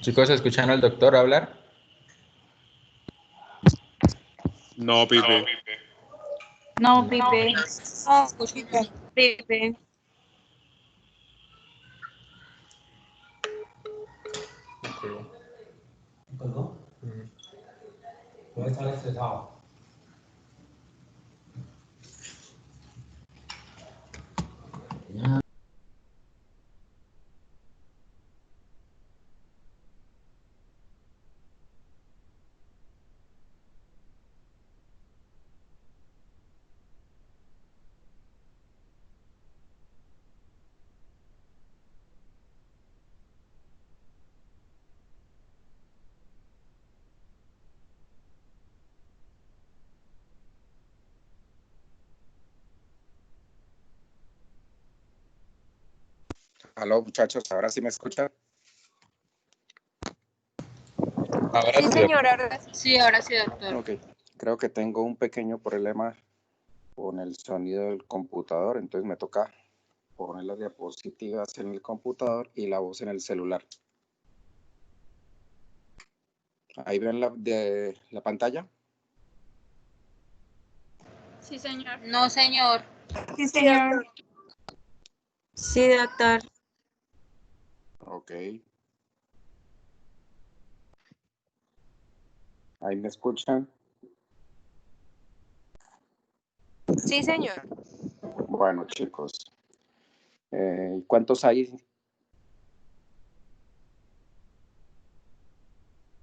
Chicos, ¿escuchan al doctor hablar? No, Pipe. No, Pipe. No, escuchito, Pipe. ¿No? Voy a echar este lado. Aló, muchachos, ¿ahora sí me escuchan? Ahora Sí, sí. señora. Ahora sí, doctor. Ok, creo que tengo un pequeño problema con el sonido del computador, entonces me toca poner las diapositivas en el computador y la voz en el celular. ¿Ahí ven la pantalla? Sí, señor. No, señor. Sí, señor. Sí, doctor. Ok. ¿Ahí me escuchan? Sí, señor. Bueno, chicos, ¿cuántos hay?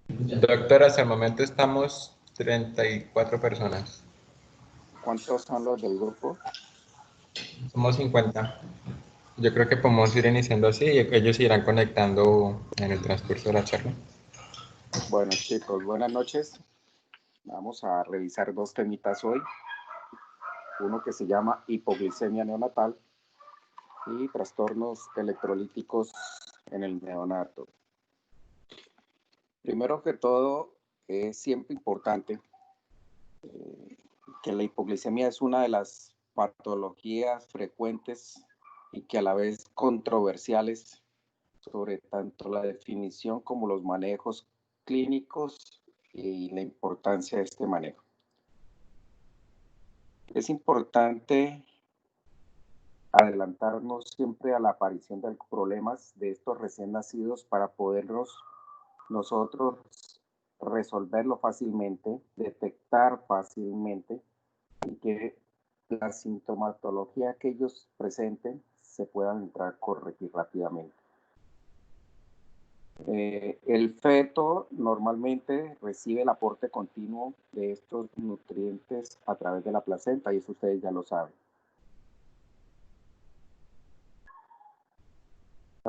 Doctor, hasta el momento estamos 34 personas. ¿Cuántos son los del grupo? Somos 50. Yo creo que podemos ir iniciando así y ellos se irán conectando en el transcurso de la charla. Bueno, chicos, buenas noches. Vamos a revisar dos temitas hoy. Uno que se llama hipoglicemia neonatal y trastornos electrolíticos en el neonato. Primero que todo, es siempre importante que la hipoglicemia es una de las patologías frecuentes y que a la vez controversiales sobre tanto la definición como los manejos clínicos y la importancia de este manejo. Es importante adelantarnos siempre a la aparición de problemas de estos recién nacidos para poderlos nosotros resolverlo fácilmente, detectar fácilmente y que la sintomatología que ellos presenten se puedan entrar a corregir rápidamente. El feto normalmente recibe el aporte continuo de estos nutrientes a través de la placenta y eso ustedes ya lo saben.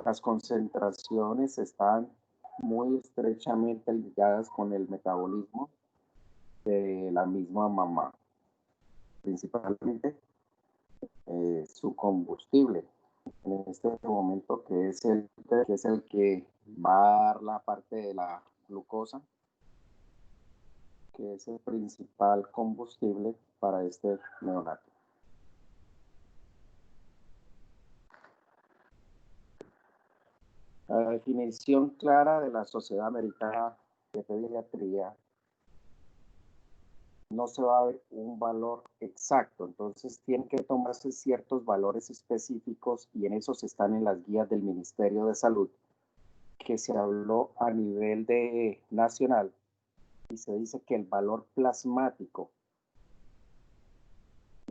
Las concentraciones están muy estrechamente ligadas con el metabolismo de la misma mamá, principalmente su combustible en este momento que es el que va a dar la parte de la glucosa, que es el principal combustible para este neonato. La definición clara de la Sociedad Americana de Pediatría no se va a ver un valor exacto, entonces tienen que tomarse ciertos valores específicos y en esos están en las guías del Ministerio de Salud que se habló a nivel nacional y se dice que el valor plasmático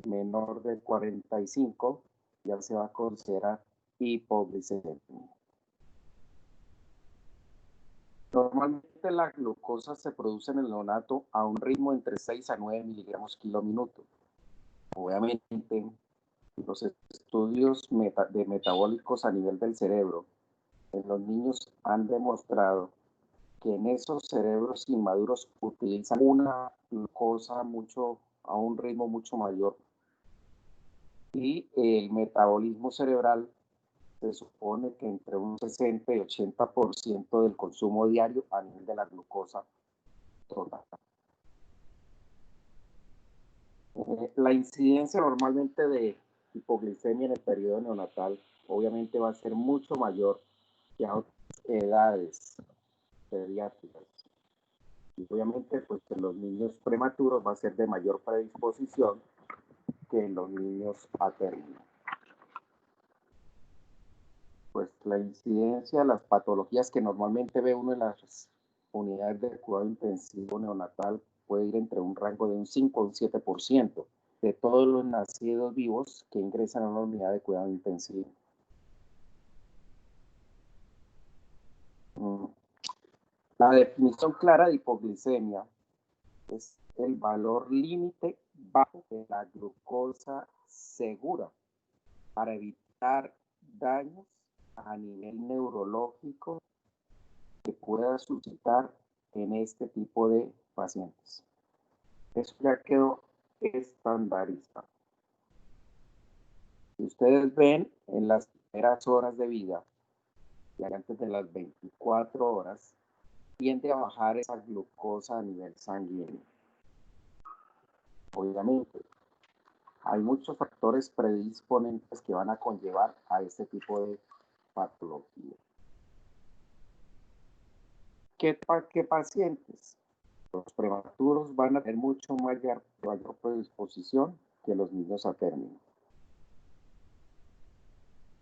menor de 45 ya se va a considerar hipoglicemia. Normalmente la glucosa se produce en el neonato a un ritmo entre 6 a 9 miligramos kilómetro. Obviamente, los estudios metabólicos a nivel del cerebro en los niños han demostrado que en esos cerebros inmaduros utilizan una glucosa a un ritmo mucho mayor y el metabolismo cerebral se supone que entre un 60 y 80% del consumo diario a nivel de la glucosa total. La incidencia normalmente de hipoglicemia en el periodo neonatal obviamente va a ser mucho mayor que a otras edades. pediátricas. Y obviamente, pues en los niños prematuros va a ser de mayor predisposición que en los niños a término. Pues la incidencia, las patologías que normalmente ve uno en las unidades de cuidado intensivo neonatal puede ir entre un rango de un 5 a un 7% de todos los nacidos vivos que ingresan a una unidad de cuidado intensivo. La definición clara de hipoglicemia es el valor límite bajo de la glucosa segura para evitar daños a nivel neurológico que pueda suscitar en este tipo de pacientes. Eso ya quedó estandarizado. Si ustedes ven en las primeras horas de vida, y antes de las 24 horas, tiende a bajar esa glucosa a nivel sanguíneo. Obviamente, hay muchos factores predisponentes que van a conllevar a este tipo de patología. ¿Qué pacientes? Los prematuros van a tener mucho mayor predisposición que los niños a término.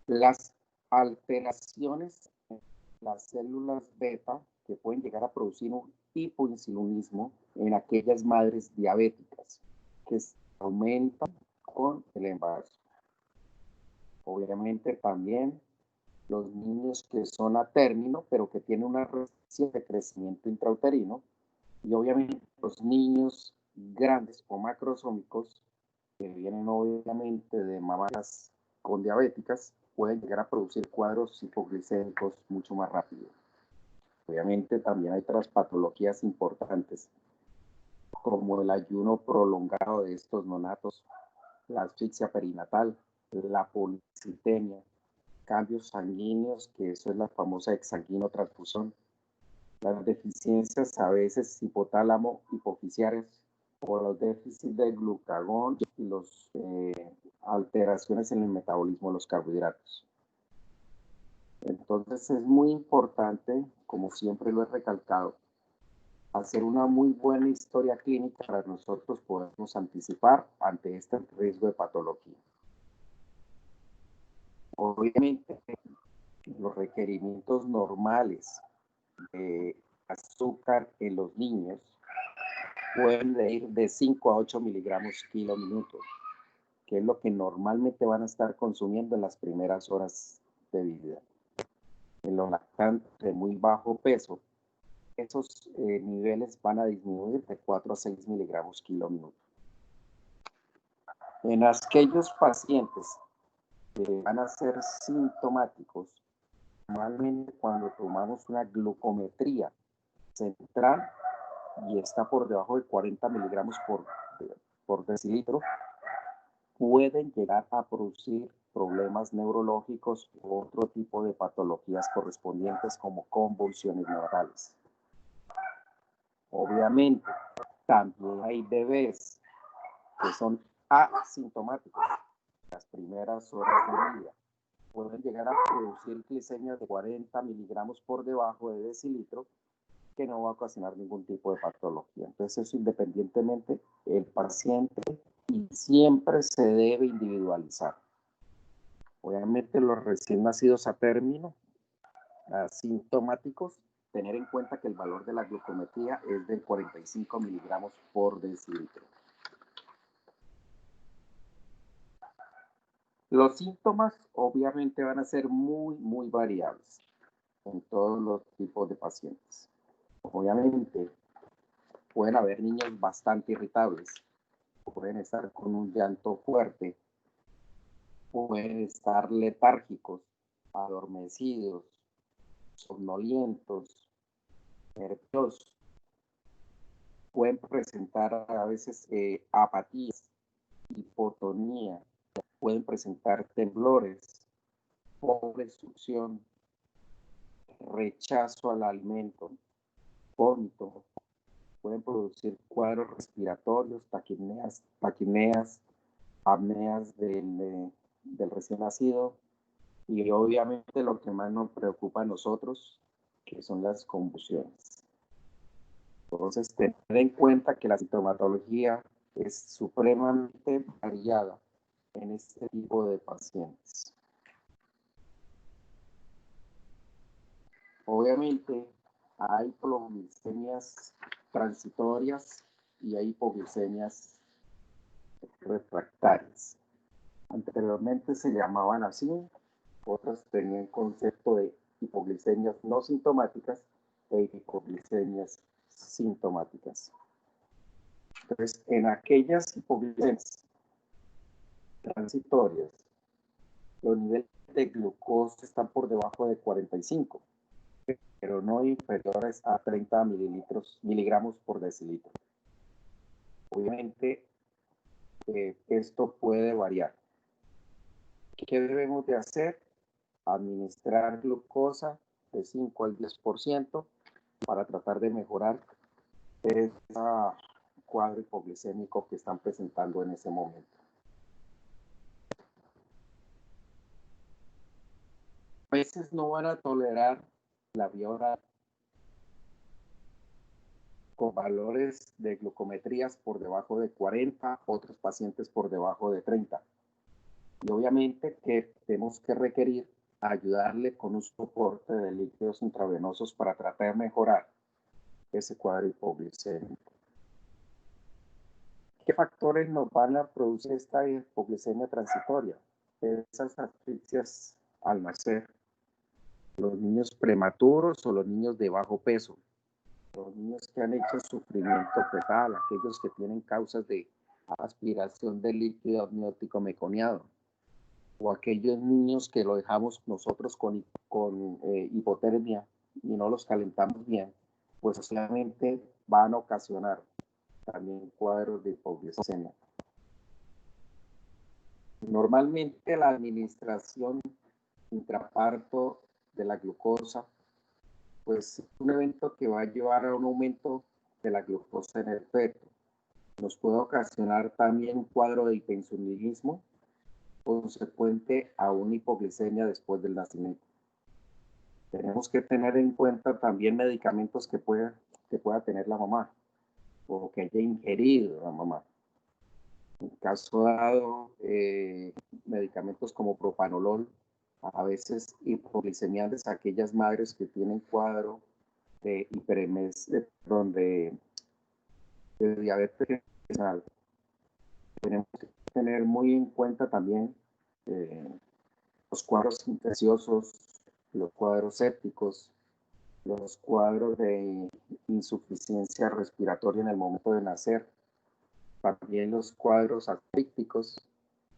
Las alteraciones en las células beta que pueden llegar a producir un hipoinsulinismo en aquellas madres diabéticas que se aumentan con el embarazo. Obviamente también los niños que son a término, pero que tienen una restricción de crecimiento intrauterino, y obviamente los niños grandes o macrosómicos que vienen obviamente de mamás con diabéticas pueden llegar a producir cuadros hipoglicémicos mucho más rápido. Obviamente también hay otras patologías importantes como el ayuno prolongado de estos neonatos, la asfixia perinatal, la policitemia, cambios sanguíneos, que eso es la famosa exsanguinotransfusión, las deficiencias a veces hipotálamo hipofisiares o los déficits de glucagón y las alteraciones en el metabolismo de los carbohidratos. Entonces es muy importante, como siempre lo he recalcado, hacer una muy buena historia clínica para nosotros podernos anticipar ante este riesgo de patología. Obviamente, los requerimientos normales de azúcar en los niños pueden ir de 5 a 8 miligramos kilo minuto, que es lo que normalmente van a estar consumiendo en las primeras horas de vida. En los lactantes de muy bajo peso, esos niveles van a disminuir de 4 a 6 miligramos kilo minuto. En aquellos pacientes que van a ser sintomáticos, normalmente cuando tomamos una glucometría central y está por debajo de 40 miligramos por decilitro, pueden llegar a producir problemas neurológicos u otro tipo de patologías correspondientes como convulsiones neurales. Obviamente, también hay bebés que son asintomáticos. Las primeras horas de vida pueden llegar a producir glicemias de 40 miligramos por debajo de decilitro, que no va a ocasionar ningún tipo de patología. Entonces, eso independientemente el paciente, y siempre se debe individualizar. Obviamente, los recién nacidos a término, asintomáticos, tener en cuenta que el valor de la glucometría es de 45 miligramos por decilitro. Los síntomas obviamente van a ser muy variables en todos los tipos de pacientes. Obviamente pueden haber niños bastante irritables, pueden estar con un llanto fuerte, pueden estar letárgicos, adormecidos, somnolientos, nerviosos, pueden presentar a veces apatías, hipotonía, pueden presentar temblores, pobre succión, rechazo al alimento, vómito, pueden producir cuadros respiratorios, taquineas, apneas del recién nacido, y obviamente lo que más nos preocupa a nosotros, que son las convulsiones. Entonces, tener en cuenta que la sintomatología es supremamente variada en este tipo de pacientes. Obviamente, hay hipoglucemias transitorias y hay hipoglucemias refractarias. Anteriormente se llamaban así, otras tenían concepto de hipoglucemias no sintomáticas e hipoglucemias sintomáticas. Entonces, en aquellas hipoglucemias transitorias, los niveles de glucosa están por debajo de 45, pero no inferiores a 30 miligramos por decilitro. Obviamente, esto puede variar. ¿Qué debemos de hacer? Administrar glucosa de 5 al 10% para tratar de mejorar ese cuadro hipoglicémico que están presentando en ese momento. A veces no van a tolerar la vía oral con valores de glucometrías por debajo de 40, otros pacientes por debajo de 30. Y obviamente que tenemos que requerir ayudarle con un soporte de líquidos intravenosos para tratar de mejorar ese cuadro hipoglicémico. ¿Qué factores nos van a producir esta hipoglicemia transitoria? Esas asfixias al nacer, los niños prematuros o los niños de bajo peso, los niños que han hecho sufrimiento fetal, aquellos que tienen causas de aspiración de líquido amniótico meconiado, o aquellos niños que lo dejamos nosotros con hipotermia y no los calentamos bien, pues solamente van a ocasionar también cuadros de hipoglucemia. Normalmente la administración intraparto de la glucosa pues es un evento que va a llevar a un aumento de la glucosa en el feto. Nos puede ocasionar también un cuadro de hipoinsulinismo consecuente a una hipoglicemia después del nacimiento. Tenemos que tener en cuenta también medicamentos que pueda tener la mamá o que haya ingerido la mamá. En caso dado, medicamentos como propanolol, a veces hipoglicemiantes, aquellas madres que tienen cuadro de de diabetes gestacional. Tenemos que tener muy en cuenta también los cuadros infecciosos, los cuadros sépticos, los cuadros de insuficiencia respiratoria en el momento de nacer, también los cuadros asfícticos,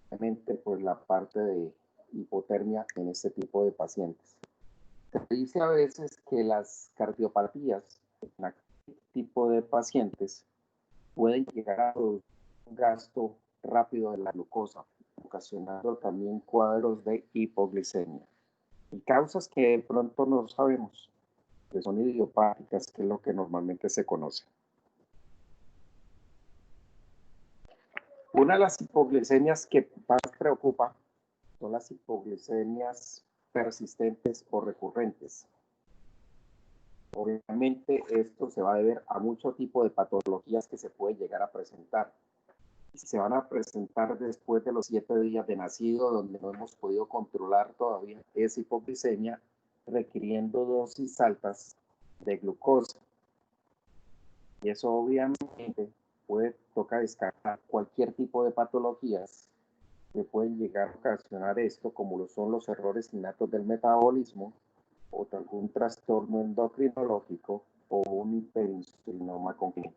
obviamente pues la parte de hipotermia en este tipo de pacientes. Se dice a veces que las cardiopatías en este tipo de pacientes pueden llegar a producir un gasto rápido de la glucosa, ocasionando también cuadros de hipoglicemia. Y causas que de pronto no sabemos, que son idiopáticas, que es lo que normalmente se conoce. Una de las hipoglicemias que más preocupa son las hipoglicemias persistentes o recurrentes. Obviamente esto se va a deber a mucho tipo de patologías que se pueden llegar a presentar. Se van a presentar después de los 7 días de nacido, donde no hemos podido controlar todavía esa hipoglicemia, requiriendo dosis altas de glucosa. Y eso obviamente toca descartar cualquier tipo de patologías que pueden llegar a ocasionar esto, como lo son los errores innatos del metabolismo, o algún trastorno endocrinológico o un hiperinsulinoma congénito.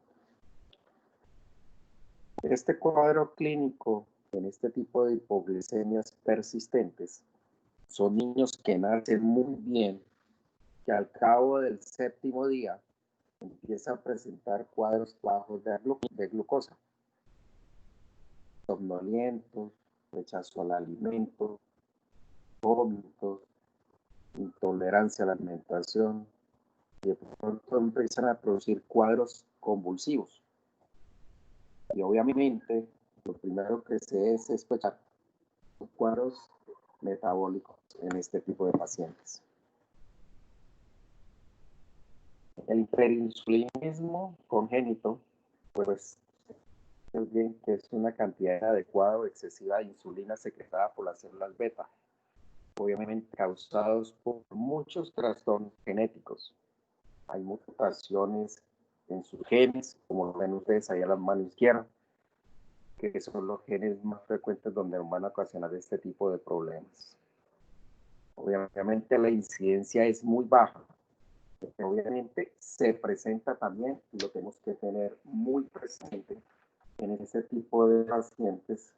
Este cuadro clínico en este tipo de hipoglicemias persistentes son niños que nacen muy bien, que al cabo del 7º día empiezan a presentar cuadros bajos de glucosa, somnolientos, rechazo al alimento, vómitos, intolerancia a la alimentación, y de pronto empiezan a producir cuadros convulsivos. Y obviamente lo primero que se debe sospechar son cuadros metabólicos en este tipo de pacientes. El hiperinsulinismo congénito, pues es bien que es una cantidad inadecuada o excesiva de insulina secretada por las células beta, obviamente causados por muchos trastornos genéticos. Hay mutaciones en sus genes, como ven ustedes ahí a la mano izquierda, que son los genes más frecuentes donde van a ocasionar este tipo de problemas. Obviamente la incidencia es muy baja, porque obviamente se presenta también, y lo tenemos que tener muy presente en ese tipo de pacientes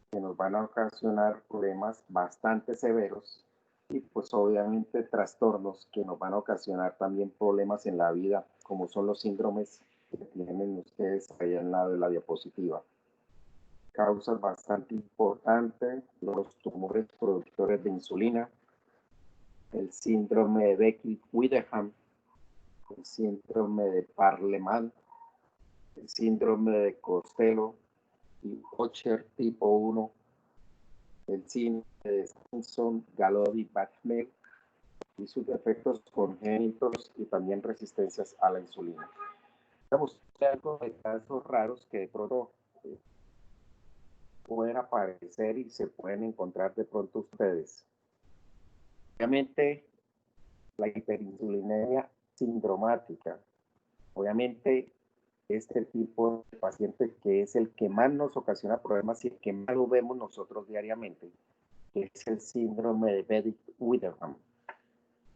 que nos van a ocasionar problemas bastante severos y pues obviamente trastornos que nos van a ocasionar también problemas en la vida, como son los síndromes que tienen ustedes ahí al lado de la diapositiva. Causas bastante importantes, los tumores productores de insulina, el síndrome de Beckley-Widerham, el síndrome de Parleman, el síndrome de Costello y Usher tipo 1, el síndrome de Simpson-Galodi-Bachmel y sus defectos congénitos y también resistencias a la insulina. Vamos a ver algo de casos raros que de pronto pueden aparecer y se pueden encontrar de pronto ustedes. Obviamente, la hiperinsulinemia sindromática. Obviamente, este tipo de paciente que es el que más nos ocasiona problemas y el que más lo vemos nosotros diariamente, que es el síndrome de Beckley-Widerham.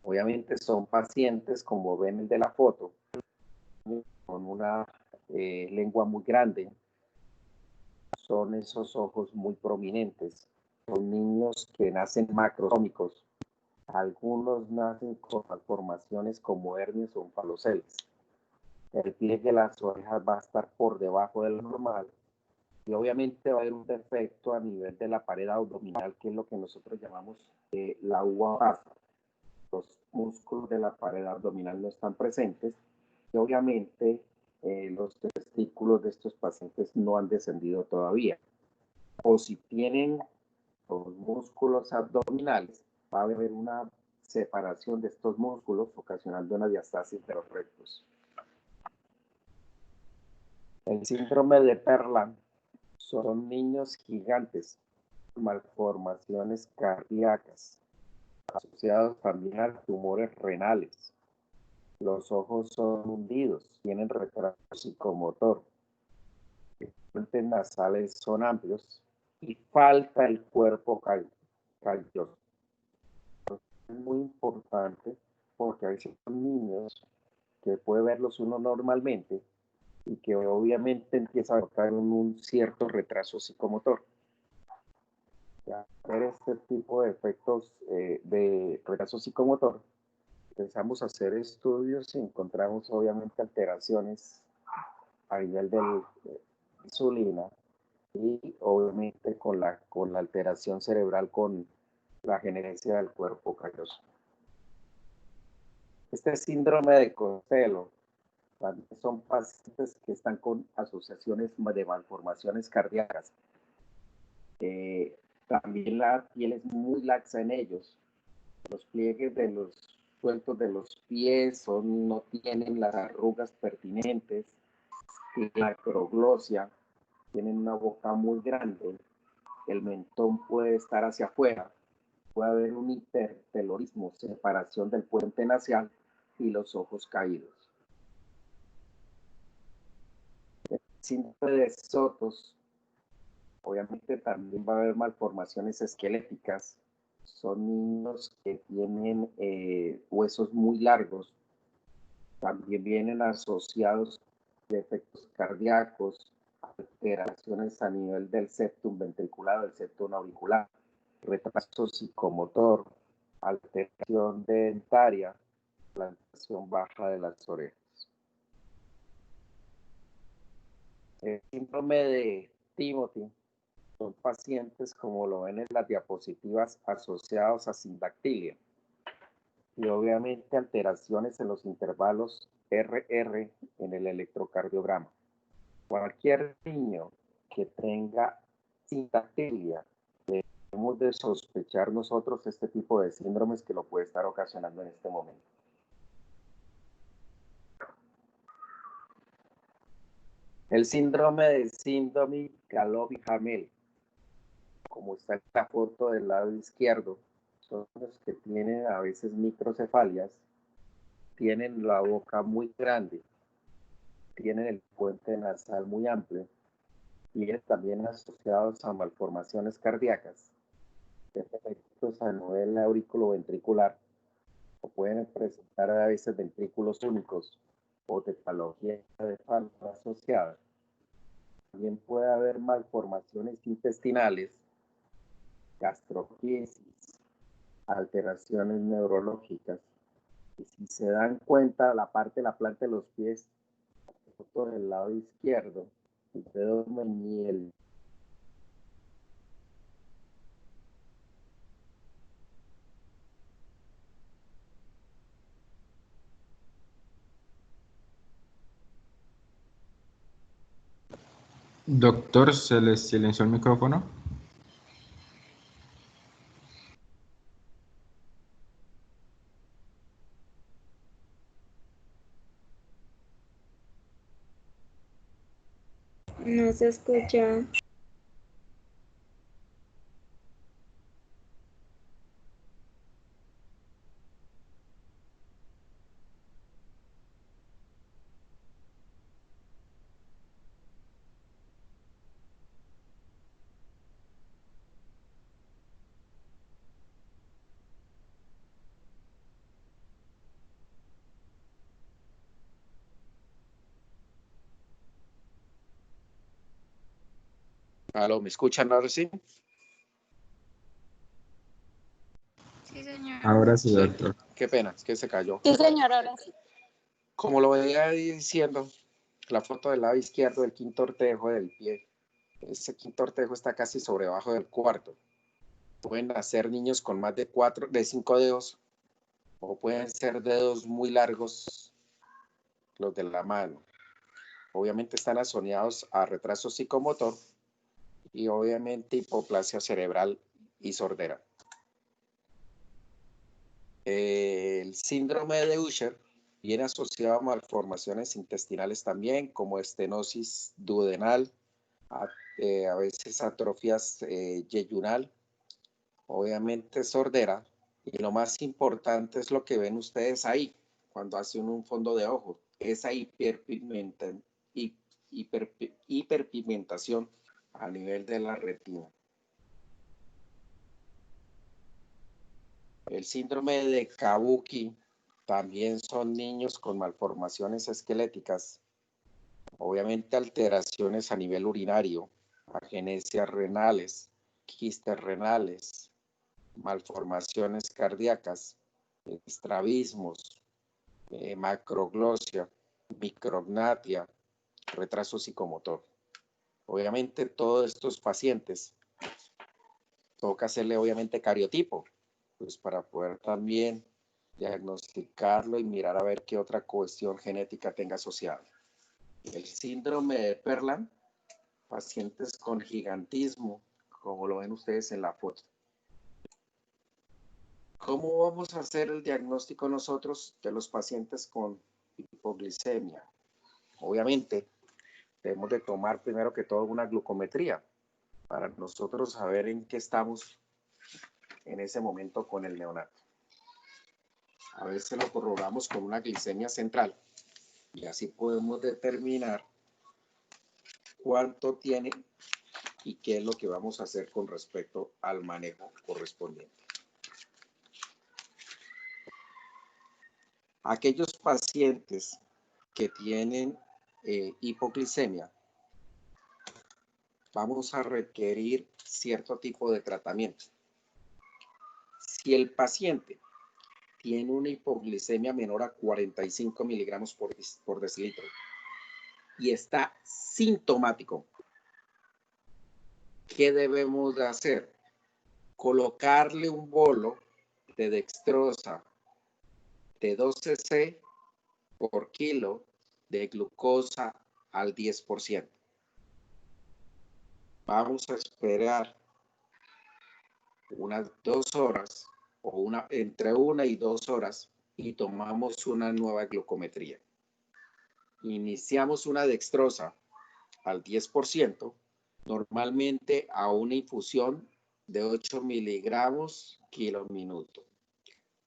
Obviamente son pacientes, como ven el de la foto, con una lengua muy grande, son esos ojos muy prominentes, son niños que nacen macrosómicos, algunos nacen con malformaciones como hernias o onfaloceles. El pliegue de las orejas va a estar por debajo de lo normal y obviamente va a haber un defecto a nivel de la pared abdominal, que es lo que nosotros llamamos la uva basa. Los músculos de la pared abdominal no están presentes y obviamente los testículos de estos pacientes no han descendido todavía. O si tienen los músculos abdominales, va a haber una separación de estos músculos ocasionando una diastasis de los rectos. El síndrome de Perlan son niños gigantes, malformaciones cardíacas, asociados también a tumores renales. Los ojos son hundidos, tienen retraso psicomotor. Los puentes nasales son amplios y falta el cuerpo calloso. Es muy importante porque a veces son niños que puede verlos uno normalmente y que obviamente empieza a notar un cierto retraso psicomotor. Ver este tipo de efectos de retraso psicomotor, empezamos a hacer estudios y encontramos obviamente alteraciones a nivel de insulina y obviamente con la alteración cerebral con la genesia del cuerpo calloso. Este síndrome de Costello también son pacientes que están con asociaciones de malformaciones cardíacas. También la piel es muy laxa en ellos. Los pliegues de los sueltos de los pies no tienen las arrugas pertinentes. Y la acroglosia, tienen una boca muy grande. El mentón puede estar hacia afuera. Puede haber un hipertelorismo, separación del puente nasal y los ojos caídos. El síndrome de Sotos, obviamente también va a haber malformaciones esqueléticas. Son niños que tienen huesos muy largos. También vienen asociados defectos cardíacos, alteraciones a nivel del septum ventricular, del septum auricular, retraso psicomotor, alteración dentaria, implantación baja de las orejas. El síndrome de Timothy son pacientes, como lo ven en las diapositivas, asociados a sindactilia y obviamente alteraciones en los intervalos RR en el electrocardiograma. Cualquier niño que tenga sindactilia, debemos de sospechar nosotros este tipo de síndromes que lo puede estar ocasionando en este momento. El síndrome de síndrome Galopi-Hamel, como está en la foto del lado izquierdo, son los que tienen a veces microcefalias, tienen la boca muy grande, tienen el puente nasal muy amplio y también asociados a malformaciones cardíacas, defectos a nivel auriculoventricular, o pueden presentar a veces ventrículos únicos o tetralogía de Fallot asociada. También puede haber malformaciones intestinales, gastroquisis, alteraciones neurológicas. Y si se dan cuenta, la parte de la planta de los pies, por el lado izquierdo, el dedo meñique, Doctor, ¿se le silenció el micrófono? No se escucha. ¿Aló, me escuchan ahora sí? Sí, señor. Ahora sí, Sí. doctor. Qué pena, es que se cayó. Sí, señor, ahora sí. Como lo veía diciendo, la foto del lado izquierdo del quinto ortejo del pie, ese quinto ortejo está casi sobre abajo del cuarto. Pueden nacer niños con más de 5 dedos, o pueden ser dedos muy largos, los de la mano. Obviamente están asociados a retraso psicomotor y obviamente hipoplasia cerebral y sordera. El síndrome de Usher viene asociado a malformaciones intestinales también, como estenosis duodenal, a veces atrofias yeyunal, obviamente sordera, y lo más importante es lo que ven ustedes ahí, cuando hacen un fondo de ojo, esa hiperpigmentación a nivel de la retina. El síndrome de Kabuki también son niños con malformaciones esqueléticas, obviamente alteraciones a nivel urinario, agenesias renales, quistes renales, malformaciones cardíacas, estrabismos, macroglosia, micrognatia, retraso psicomotor. Obviamente todos estos pacientes toca hacerle obviamente cariotipo, pues para poder también diagnosticarlo y mirar a ver qué otra cuestión genética tenga asociada. El síndrome de Perlan, pacientes con gigantismo, como lo ven ustedes en la foto. ¿Cómo vamos a hacer el diagnóstico nosotros de los pacientes con hipoglicemia? Obviamente, debemos de tomar primero que todo una glucometría para nosotros saber en qué estamos en ese momento con el neonato. A veces lo corroboramos con una glicemia central y así podemos determinar cuánto tiene y qué es lo que vamos a hacer con respecto al manejo correspondiente. Aquellos pacientes que tienen hipoglicemia, vamos a requerir cierto tipo de tratamiento. Si el paciente tiene una hipoglicemia menor a 45 miligramos por decilitro y está sintomático, ¿qué debemos de hacer? Colocarle un bolo de dextrosa de 12 cc por kilo de glucosa al 10%. Vamos a esperar unas 2 horas o entre 1 y 2 horas y tomamos una nueva glucometría. Iniciamos una dextrosa al 10%, normalmente a una infusión de 8 miligramos kilo minuto.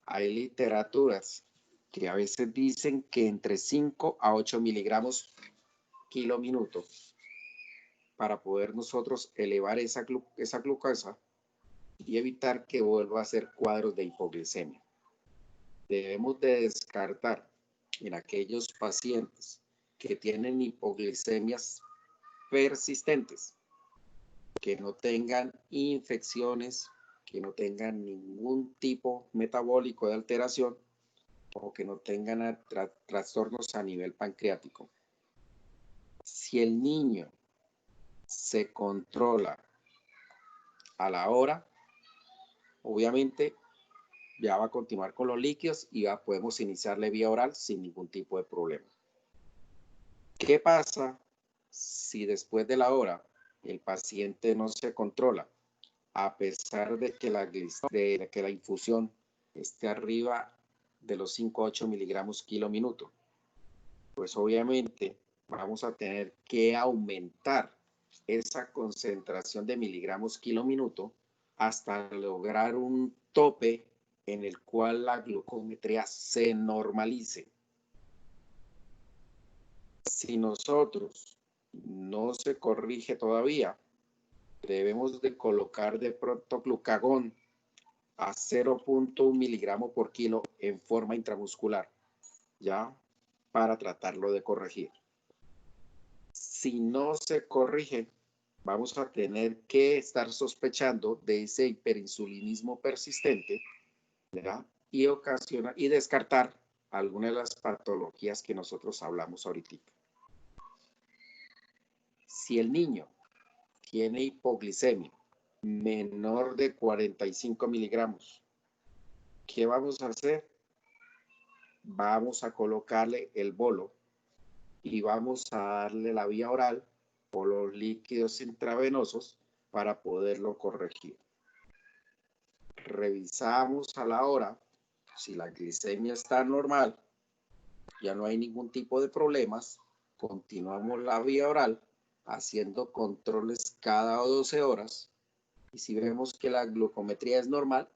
Hay literaturas que a veces dicen que entre 5 a 8 miligramos kilo minuto para poder nosotros elevar esa glucosa y evitar que vuelva a hacer cuadros de hipoglicemia. Debemos de descartar en aquellos pacientes que tienen hipoglicemias persistentes, que no tengan infecciones, que no tengan ningún tipo metabólico de alteración o que no tengan trastornos a nivel pancreático. Si el niño se controla a la hora, obviamente ya va a continuar con los líquidos y ya podemos iniciarle vía oral sin ningún tipo de problema. ¿Qué pasa si después de la hora el paciente no se controla? A pesar de que la infusión esté arriba de los 5 a 8 miligramos kilo minuto, pues obviamente vamos a tener que aumentar esa concentración de miligramos kilo minuto hasta lograr un tope en el cual la glucometría se normalice. Si nosotros no se corrige todavía, debemos de colocar de pronto glucagón a 0.1 miligramo por kilo en forma intramuscular, ya para tratarlo de corregir. Si no se corrige, vamos a tener que estar sospechando de ese hiperinsulinismo persistente, ¿verdad? Y descartar algunas de las patologías que nosotros hablamos ahorita. Si el niño tiene hipoglicemia menor de 45 miligramos, ¿qué vamos a hacer? Vamos a colocarle el bolo y vamos a darle la vía oral o los líquidos intravenosos para poderlo corregir. Revisamos a la hora, si la glicemia está normal, ya no hay ningún tipo de problemas, continuamos la vía oral haciendo controles cada 12 horas y si vemos que la glucometría es normal,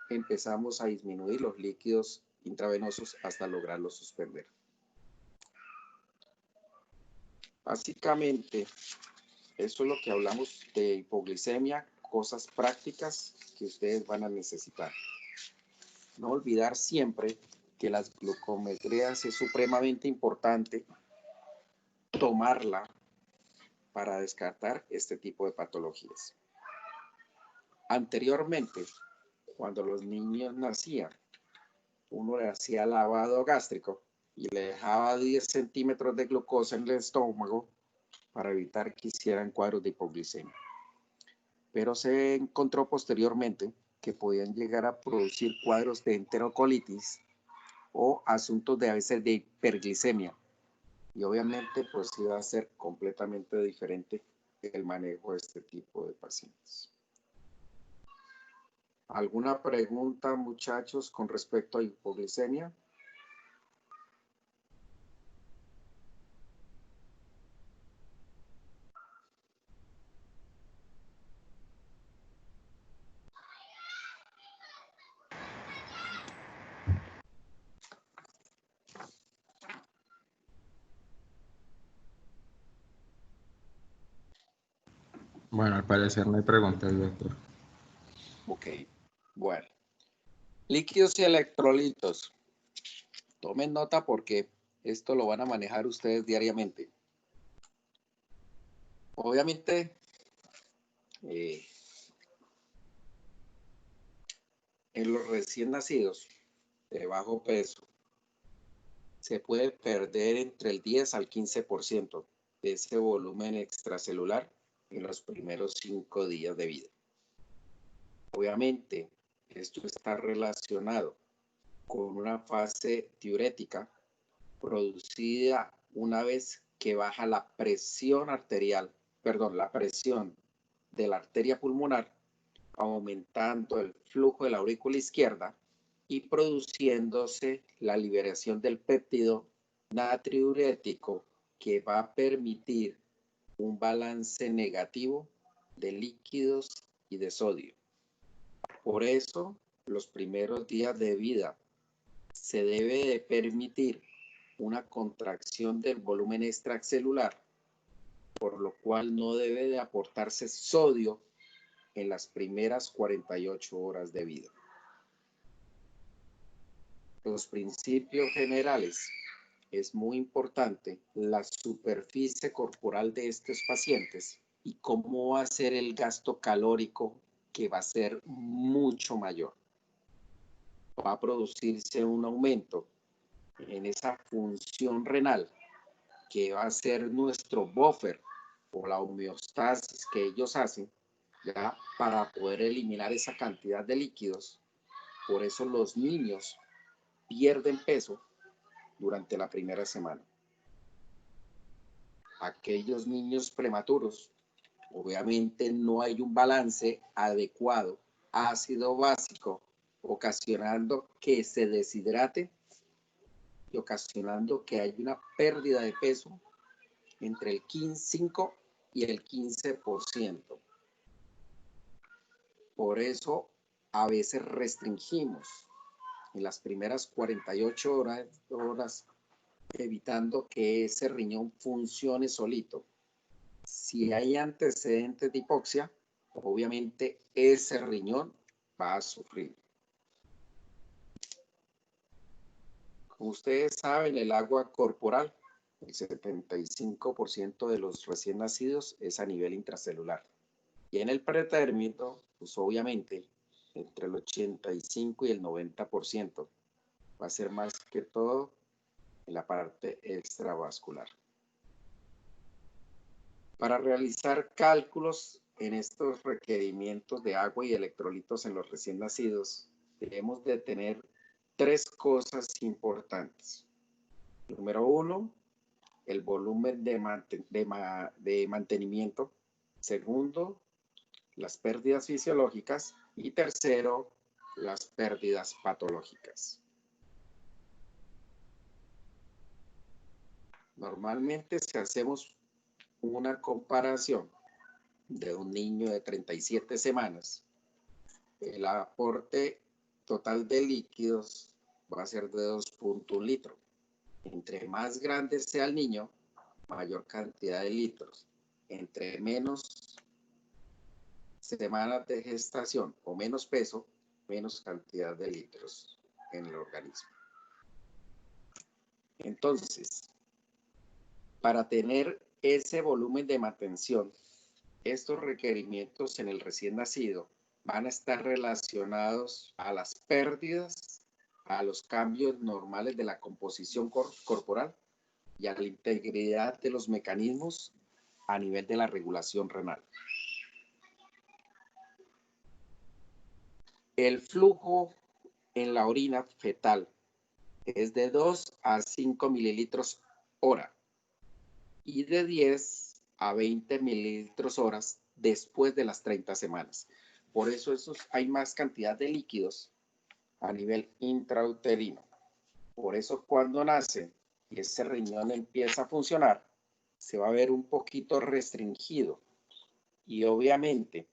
empezamos a disminuir los líquidos intravenosos hasta lograrlo suspender. Básicamente, eso es lo que hablamos de hipoglicemia, cosas prácticas que ustedes van a necesitar. No olvidar siempre que las glucometrías es supremamente importante tomarla para descartar este tipo de patologías. Anteriormente, cuando los niños nacían, uno le hacía lavado gástrico y le dejaba 10 centímetros de glucosa en el estómago para evitar que hicieran cuadros de hipoglicemia. Pero se encontró posteriormente que podían llegar a producir cuadros de enterocolitis o asuntos de a veces de hiperglicemia. Y obviamente pues iba a ser completamente diferente el manejo de este tipo de pacientes. ¿Alguna pregunta, muchachos, con respecto a hipoglicemia? Bueno, al parecer no hay preguntas, doctor. Ok, bueno. Líquidos y electrolitos. Tomen nota porque esto lo van a manejar ustedes diariamente. Obviamente, en los recién nacidos de bajo peso, se puede perder entre el 10 al 15% de ese volumen extracelular en los primeros 5 días de vida. Obviamente, esto está relacionado con una fase diurética producida una vez que baja la presión arterial, la presión de la arteria pulmonar, aumentando el flujo de la aurícula izquierda y produciéndose la liberación del péptido natriurético que va a permitir un balance negativo de líquidos y de sodio. Por eso, los primeros días de vida se debe de permitir una contracción del volumen extracelular, por lo cual no debe de aportarse sodio en las primeras 48 horas de vida. Los principios generales. Es muy importante la superficie corporal de estos pacientes y cómo va a ser el gasto calórico, que va a ser mucho mayor. Va a producirse un aumento en esa función renal, que va a ser nuestro buffer o la homeostasis que ellos hacen, ¿ya?, para poder eliminar esa cantidad de líquidos. Por eso los niños pierden peso durante la primera semana. Aquellos niños prematuros, obviamente no hay un balance adecuado, ácido básico, ocasionando que se deshidrate y ocasionando que haya una pérdida de peso entre el 5 y el 15%. Por eso a veces restringimos en las primeras 48 horas, evitando que ese riñón funcione solito. Si hay antecedentes de hipoxia, obviamente ese riñón va a sufrir. Como ustedes saben, el agua corporal, el 75% de los recién nacidos es a nivel intracelular. Y en el pretérmino, pues obviamente, entre el 85 y el 90% va a ser más que todo en la parte extravascular. Para realizar cálculos en estos requerimientos de agua y electrolitos en los recién nacidos, debemos de tener tres cosas importantes. Número uno, el volumen de mantenimiento. Segundo, las pérdidas fisiológicas. Y tercero, las pérdidas patológicas. Normalmente, si hacemos una comparación de un niño de 37 semanas, el aporte total de líquidos va a ser de 2.1 litros. Entre más grande sea el niño, mayor cantidad de litros. Entre menos semanas de gestación o menos peso, menos cantidad de litros en el organismo. Entonces, para tener ese volumen de mantención, estos requerimientos en el recién nacido van a estar relacionados a las pérdidas, a los cambios normales de la composición corporal y a la integridad de los mecanismos a nivel de la regulación renal. El flujo en la orina fetal es de 2 a 5 mililitros hora y de 10 a 20 mililitros horas después de las 30 semanas. Por eso hay más cantidad de líquidos a nivel intrauterino. Por eso cuando nace y ese riñón empieza a funcionar, se va a ver un poquito restringido. Y obviamente,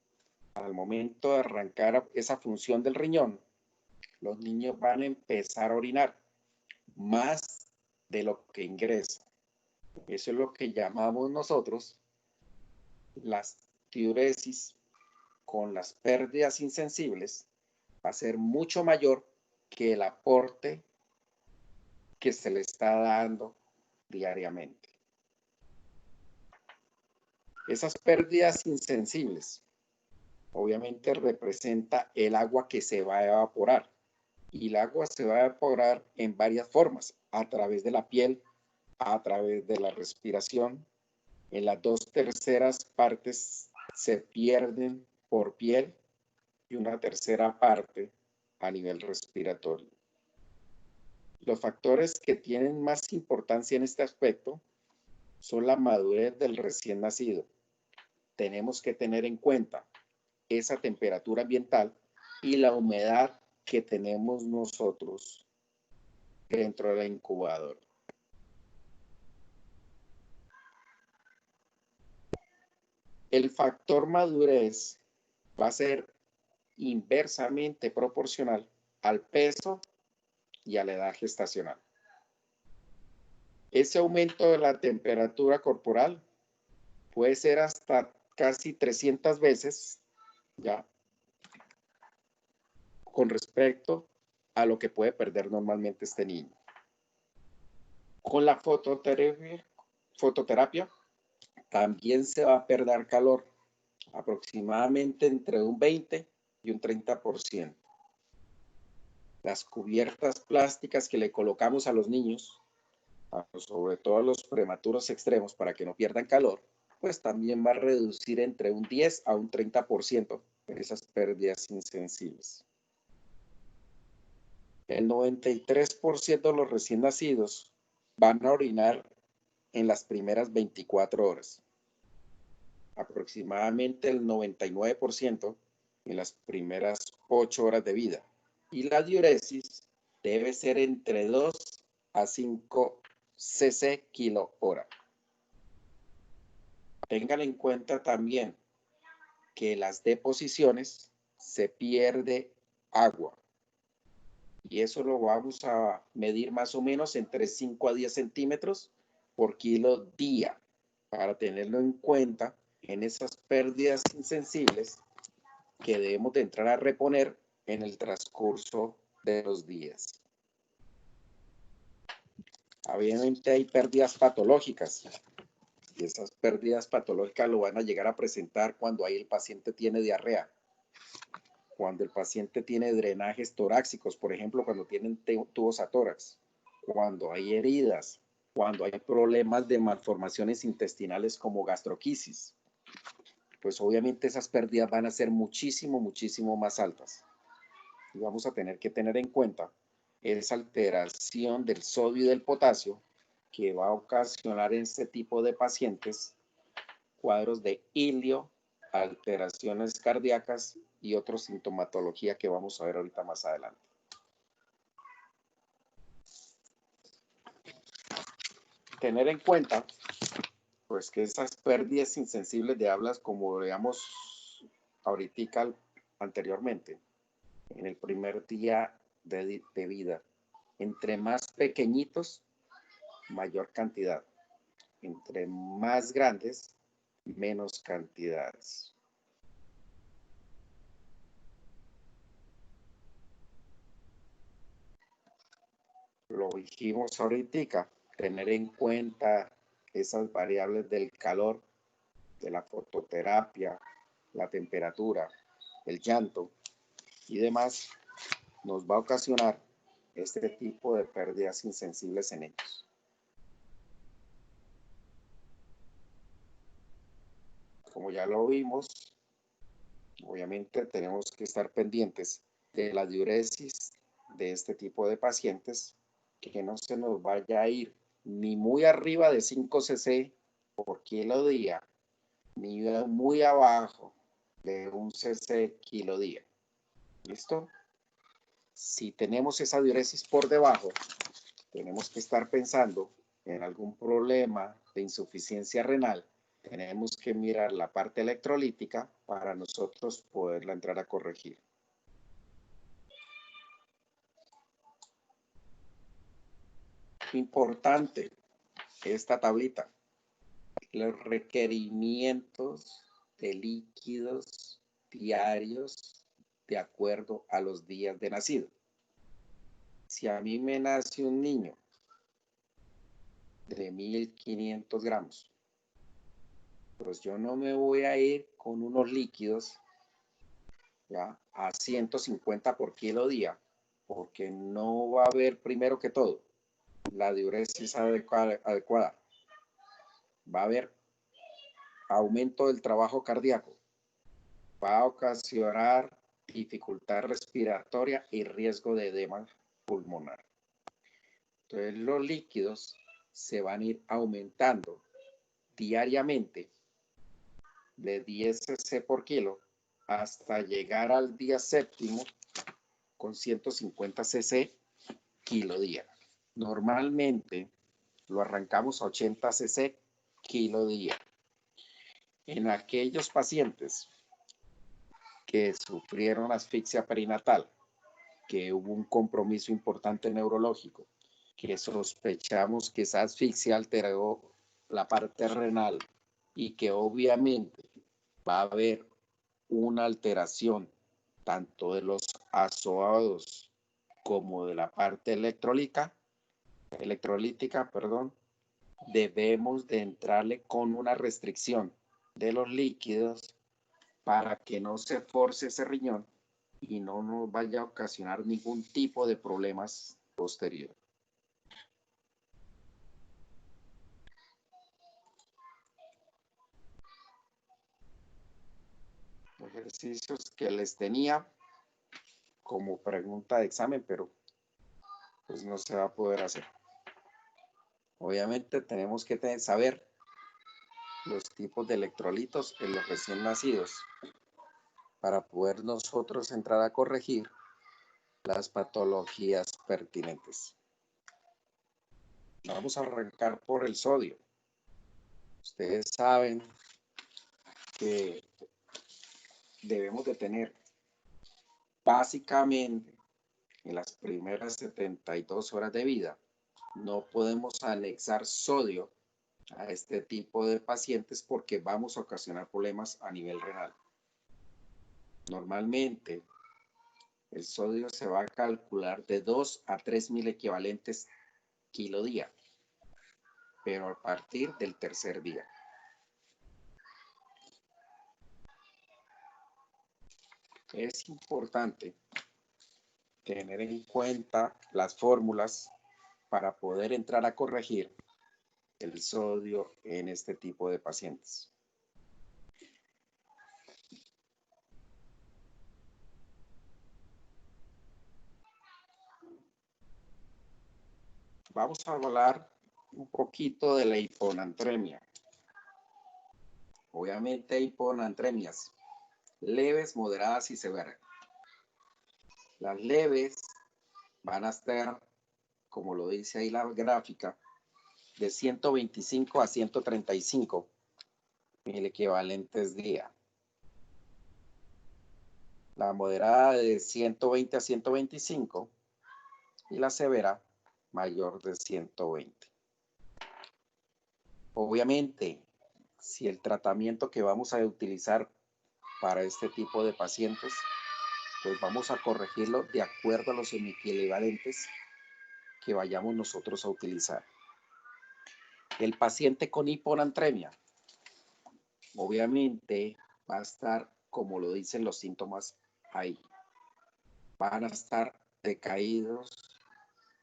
al momento de arrancar esa función del riñón, los niños van a empezar a orinar más de lo que ingresa. Eso es lo que llamamos nosotros las diuresis. Con las pérdidas insensibles va a ser mucho mayor que el aporte que se le está dando diariamente. Esas pérdidas insensibles obviamente representa el agua que se va a evaporar, y el agua se va a evaporar en varias formas: a través de la piel, a través de la respiración. En las 2/3 partes se pierden por piel y una tercera parte a nivel respiratorio. Los factores que tienen más importancia en este aspecto son la madurez del recién nacido. Tenemos que tener en cuenta esa temperatura ambiental y la humedad que tenemos nosotros dentro de la incubadora. El factor madurez va a ser inversamente proporcional al peso y a la edad gestacional. Ese aumento de la temperatura corporal puede ser hasta casi 300 veces, ¿ya?, con respecto a lo que puede perder normalmente este niño. Con la fototerapia también se va a perder calor, aproximadamente entre un 20 y un 30%. Las cubiertas plásticas que le colocamos a los niños, sobre todo a los prematuros extremos, para que no pierdan calor, pues también va a reducir entre un 10 a un 30% esas pérdidas insensibles. El 93% de los recién nacidos van a orinar en las primeras 24 horas. Aproximadamente el 99% en las primeras 8 horas de vida. Y la diuresis debe ser entre 2 a 5 cc kilo hora. Tengan en cuenta también que las deposiciones se pierde agua. Y eso lo vamos a medir más o menos entre 5 a 10 centímetros por kilo día, para tenerlo en cuenta en esas pérdidas insensibles que debemos de entrar a reponer en el transcurso de los días. Obviamente hay pérdidas patológicas, y esas pérdidas patológicas lo van a llegar a presentar cuando ahí el paciente tiene diarrea, cuando el paciente tiene drenajes torácicos, por ejemplo, cuando tienen tubos a tórax, cuando hay heridas, cuando hay problemas de malformaciones intestinales como gastroquisis. Pues obviamente esas pérdidas van a ser muchísimo más altas. Y vamos a tener que tener en cuenta esa alteración del sodio y del potasio que va a ocasionar en este tipo de pacientes cuadros de ilio, alteraciones cardíacas y otra sintomatología que vamos a ver ahorita más adelante. Tener en cuenta pues que esas pérdidas insensibles de hablas, como veamos ahorita anteriormente, en el primer día de vida, entre más pequeñitos, mayor cantidad, entre más grandes, menos cantidades. Lo dijimos ahorita, tener en cuenta esas variables del calor, de la fototerapia, la temperatura, el llanto y demás, nos va a ocasionar este tipo de pérdidas insensibles en ellos. Como ya lo vimos, obviamente tenemos que estar pendientes de la diuresis de este tipo de pacientes, que no se nos vaya a ir ni muy arriba de 5 cc por kilo día, ni muy abajo de 1 cc kilo día. ¿Listo? Si tenemos esa diuresis por debajo, tenemos que estar pensando en algún problema de insuficiencia renal. Tenemos que mirar la parte electrolítica para nosotros poderla entrar a corregir. Importante esta tablita, los requerimientos de líquidos diarios de acuerdo a los días de nacido. Si a mí me nace un niño de 1500 gramos, pues yo no me voy a ir con unos líquidos, ¿ya?, a 150 por kilo día, porque no va a haber, primero que todo, la diuresis adecuada. Va a haber aumento del trabajo cardíaco, va a ocasionar dificultad respiratoria y riesgo de edema pulmonar. Entonces los líquidos se van a ir aumentando diariamente de 10 cc por kilo hasta llegar al día séptimo con 150 cc kilo día. Normalmente lo arrancamos a 80 cc kilo día. En aquellos pacientes que sufrieron asfixia perinatal, que hubo un compromiso importante neurológico, que sospechamos que esa asfixia alteró la parte renal y que obviamente va a haber una alteración tanto de los azoados como de la parte electrolítica, debemos de entrarle con una restricción de los líquidos para que no se force ese riñón y no nos vaya a ocasionar ningún tipo de problemas posteriores. Ejercicios que les tenía como pregunta de examen, pero pues no se va a poder hacer. Obviamente tenemos que saber los tipos de electrolitos en los recién nacidos para poder nosotros entrar a corregir las patologías pertinentes. Vamos a arrancar por el sodio. Ustedes saben que debemos de tener básicamente en las primeras 72 horas de vida, no podemos anexar sodio a este tipo de pacientes porque vamos a ocasionar problemas a nivel renal. Normalmente, el sodio se va a calcular de 2 a 3 mil equivalentes kilo día, pero a partir del tercer día. Es importante tener en cuenta las fórmulas para poder entrar a corregir el sodio en este tipo de pacientes. Vamos a hablar un poquito de la hiponatremia. Obviamente hay hiponatremias leves, moderadas y severas. Las leves van a estar, como lo dice ahí la gráfica, de 125 a 135 mil equivalentes día. La moderada de 120 a 125 y la severa mayor de 120. Obviamente, si el tratamiento que vamos a utilizar para este tipo de pacientes, pues vamos a corregirlo de acuerdo a los equivalentes que vayamos nosotros a utilizar. El paciente con hiponatremia, obviamente va a estar, como lo dicen los síntomas ahí, van a estar decaídos,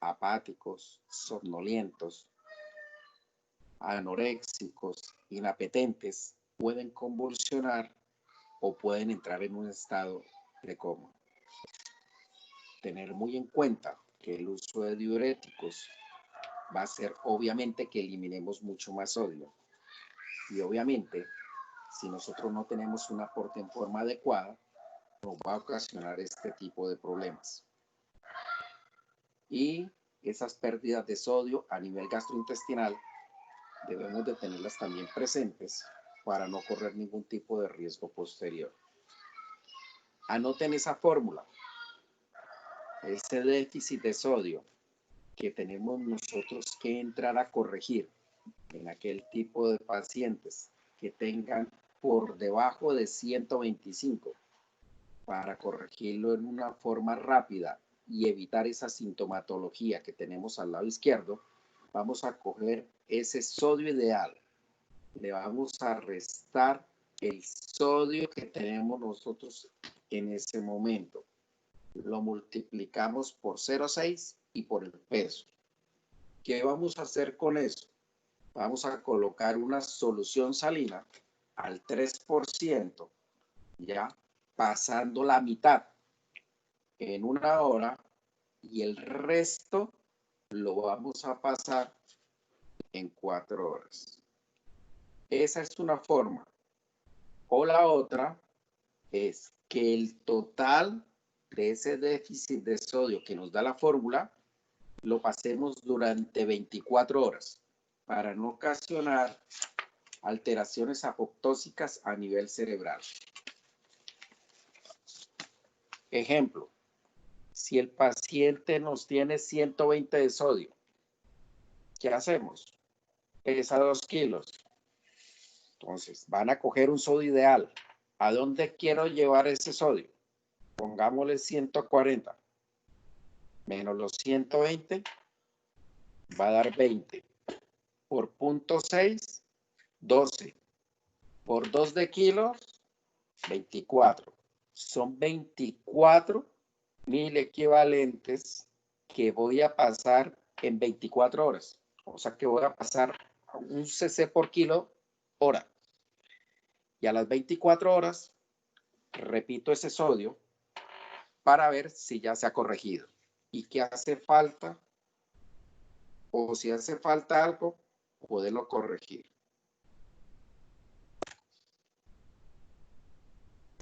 apáticos, somnolientos, anoréxicos, inapetentes, pueden convulsionar o pueden entrar en un estado de coma. Tener muy en cuenta que el uso de diuréticos va a ser obviamente que eliminemos mucho más sodio. Y obviamente, si nosotros no tenemos un aporte en forma adecuada, nos va a ocasionar este tipo de problemas. Y esas pérdidas de sodio a nivel gastrointestinal debemos de tenerlas también presentes para no correr ningún tipo de riesgo posterior. Anoten esa fórmula. Ese déficit de sodio que tenemos nosotros que entrar a corregir en aquel tipo de pacientes que tengan por debajo de 125 para corregirlo en una forma rápida y evitar esa sintomatología que tenemos al lado izquierdo, vamos a coger ese sodio ideal, le vamos a restar el sodio que tenemos nosotros en ese momento. Lo multiplicamos por 0,6 y por el peso. ¿Qué vamos a hacer con eso? Vamos a colocar una solución salina al 3%, ya pasando la mitad en 1 hora y el resto lo vamos a pasar en 4 horas. Esa es una forma. O la otra es que el total de ese déficit de sodio que nos da la fórmula lo pasemos durante 24 horas para no ocasionar alteraciones apoptósicas a nivel cerebral. Ejemplo, si el paciente nos tiene 120 de sodio, ¿qué hacemos? Pesa 2 kilos. Entonces, van a coger un sodio ideal. ¿A dónde quiero llevar ese sodio? Pongámosle 140. Menos los 120, va a dar 20. Por 0.6, 12. Por 2 de kilos, 24. Son 24.000 equivalentes que voy a pasar en 24 horas. O sea que voy a pasar un cc por kilo hora. Y a las 24 horas repito ese sodio para ver si ya se ha corregido. Y qué hace falta, o si hace falta algo, poderlo corregir.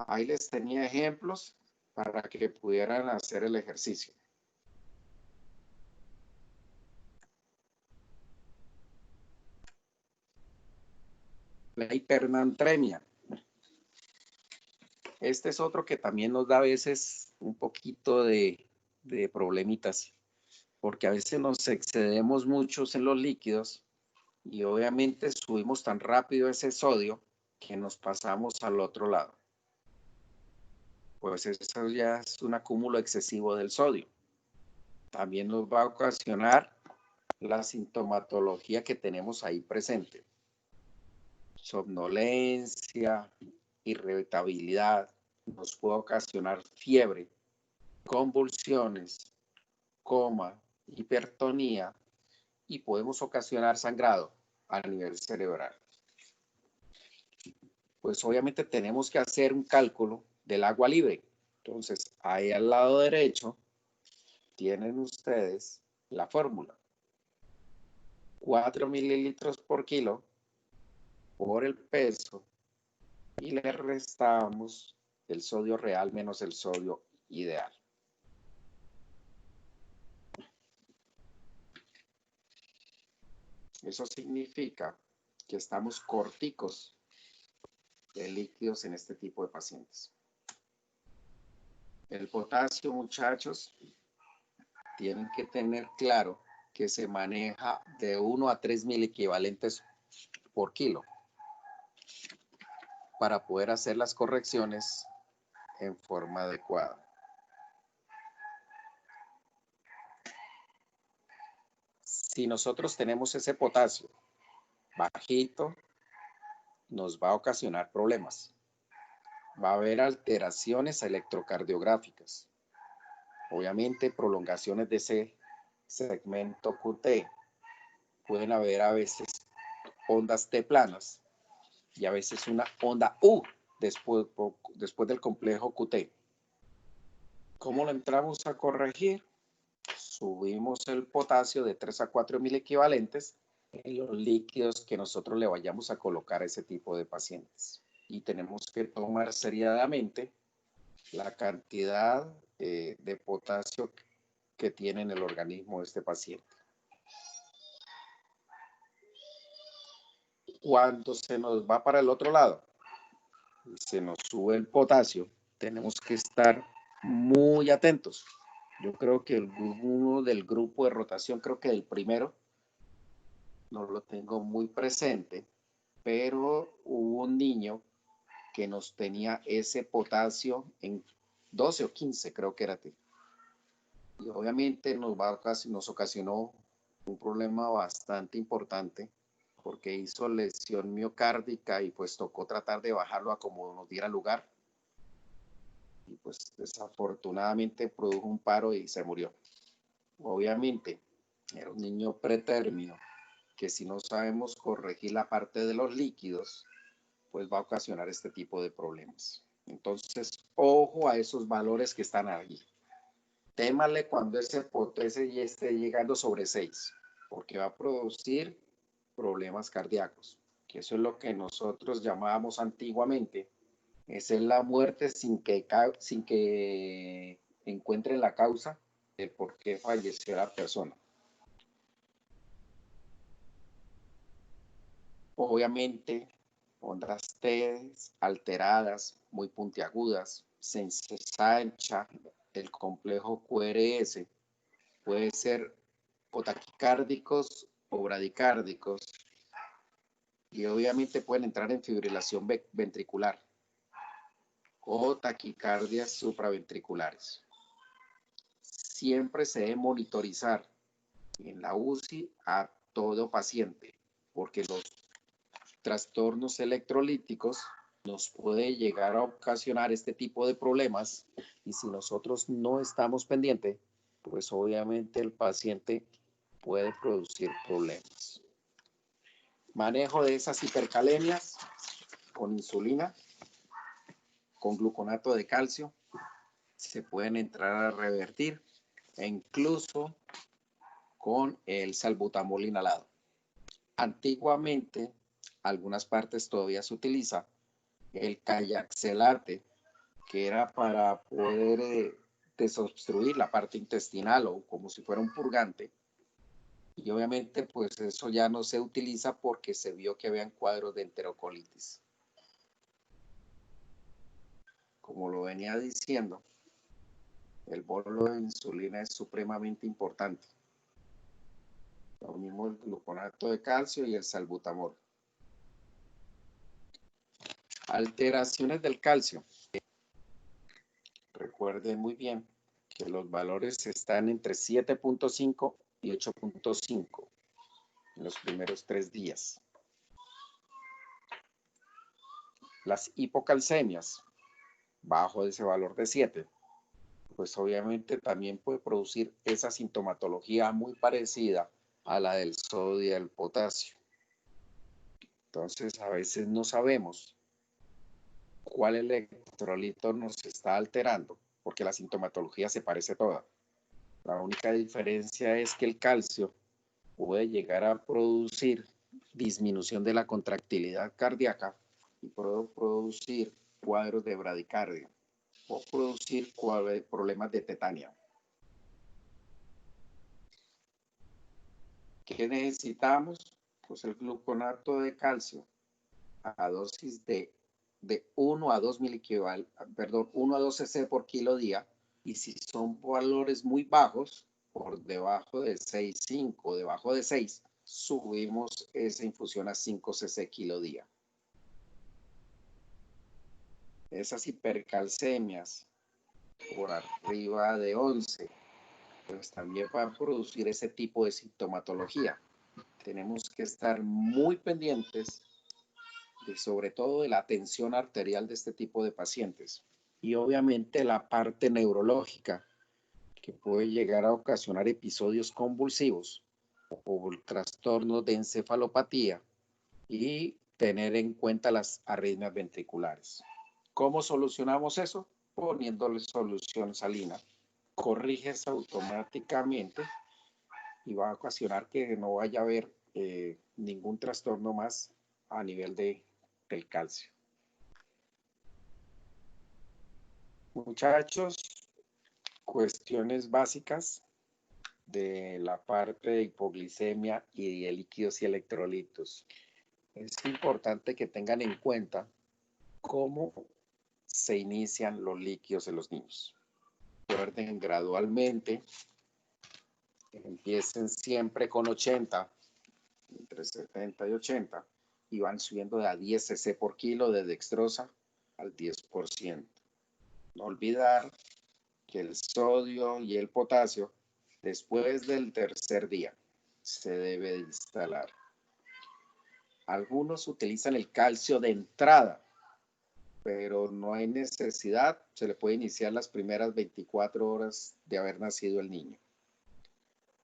Ahí les tenía ejemplos para que pudieran hacer el ejercicio. La hipernatremia. Este es otro que también nos da a veces un poquito de problemitas, porque a veces nos excedemos muchos en los líquidos y obviamente subimos tan rápido ese sodio que nos pasamos al otro lado. Pues eso ya es un acúmulo excesivo del sodio. También nos va a ocasionar la sintomatología que tenemos ahí presente. Somnolencia, irritabilidad, nos puede ocasionar fiebre, convulsiones, coma, hipertonía y podemos ocasionar sangrado a nivel cerebral. Pues obviamente tenemos que hacer un cálculo del agua libre. Entonces, ahí al lado derecho tienen ustedes la fórmula. 4 mililitros por kilo por el peso y le restamos el sodio real menos el sodio ideal. Eso significa que estamos corticos de líquidos en este tipo de pacientes. El potasio, muchachos, tienen que tener claro que se maneja de 1 a 3.000 equivalentes por kilo para poder hacer las correcciones en forma adecuada. Si nosotros tenemos ese potasio bajito, nos va a ocasionar problemas. Va a haber alteraciones electrocardiográficas. Obviamente, prolongaciones de ese segmento QT. Pueden haber a veces ondas T planas y a veces una onda U después del complejo QT. ¿Cómo lo entramos a corregir? Subimos el potasio de 3 a 4.000 equivalentes en los líquidos que nosotros le vayamos a colocar a ese tipo de pacientes. Y tenemos que tomar seriamente la cantidad de potasio que tiene en el organismo de este paciente. Cuando se nos va para el otro lado, se nos sube el potasio, tenemos que estar muy atentos. Yo creo que uno del grupo de rotación, creo que el primero, no lo tengo muy presente, pero hubo un niño que nos tenía ese potasio en 12 o 15, creo que era. Y obviamente nos ocasionó un problema bastante importante porque hizo lesión miocárdica y pues tocó tratar de bajarlo a como nos diera lugar. Y pues desafortunadamente produjo un paro y se murió. Obviamente era un niño pretérmino que si no sabemos corregir la parte de los líquidos, pues va a ocasionar este tipo de problemas. Entonces, ojo a esos valores que están ahí. Témale cuando ese potasio ya esté llegando sobre 6, porque va a producir problemas cardíacos, que eso es lo que nosotros llamábamos antiguamente, esa es la muerte sin que encuentren la causa de por qué falleció la persona. Obviamente ondas T alteradas, muy puntiagudas, se ensancha el complejo QRS, puede ser o taquicárdicos o bradicárdicos, y obviamente pueden entrar en fibrilación ventricular o taquicardias supraventriculares. Siempre se debe monitorizar en la UCI a todo paciente, porque los trastornos electrolíticos nos puede llegar a ocasionar este tipo de problemas, y si nosotros no estamos pendientes, pues obviamente el paciente puede producir problemas. Manejo de esas hipercalemias con insulina, con gluconato de calcio, se pueden entrar a revertir, e incluso con el salbutamol inhalado. Antiguamente, algunas partes todavía se utiliza el callaxelate, que era para poder desobstruir la parte intestinal o como si fuera un purgante. Y obviamente pues eso ya no se utiliza porque se vio que habían cuadros de enterocolitis. Como lo venía diciendo, el bolo de insulina es supremamente importante. Lo mismo el gluconato de calcio y el salbutamol. Alteraciones del calcio. Recuerden muy bien que los valores están entre 7.5 y 8.5 en los primeros 3 días. Las hipocalcemias, bajo ese valor de 7, pues obviamente también puede producir esa sintomatología muy parecida a la del sodio y el potasio. Entonces a veces no sabemos cuál electrolito nos está alterando, porque la sintomatología se parece toda. La única diferencia es que el calcio puede llegar a producir disminución de la contractilidad cardíaca y puede producir cuadros de bradicardia o producir problemas de tetania. ¿Qué necesitamos? Pues el gluconato de calcio a dosis de 1 a 2 1 a 2 cc por kilo día, y si son valores muy bajos, por debajo de 6,5, debajo de 6, subimos esa infusión a 5 cc kilo día. Esas hipercalcemias por arriba de 11, pues también van a producir ese tipo de sintomatología. Tenemos que estar muy pendientes sobre todo de la tensión arterial de este tipo de pacientes, y obviamente la parte neurológica, que puede llegar a ocasionar episodios convulsivos o trastornos de encefalopatía, y tener en cuenta las arritmias ventriculares. ¿Cómo solucionamos eso? Poniéndole solución salina. Corriges automáticamente y va a ocasionar que no vaya a haber ningún trastorno más a nivel del calcio. Muchachos, cuestiones básicas de la parte de hipoglicemia y de líquidos y electrolitos. Es importante que tengan en cuenta cómo se inician los líquidos en los niños. Recuerden gradualmente, empiecen siempre con 80, entre 70 y 80, y van subiendo de a 10 cc por kilo de dextrosa al 10%. No olvidar que el sodio y el potasio, después del tercer día, se debe instalar. Algunos utilizan el calcio de entrada, pero no hay necesidad. Se le puede iniciar las primeras 24 horas de haber nacido el niño.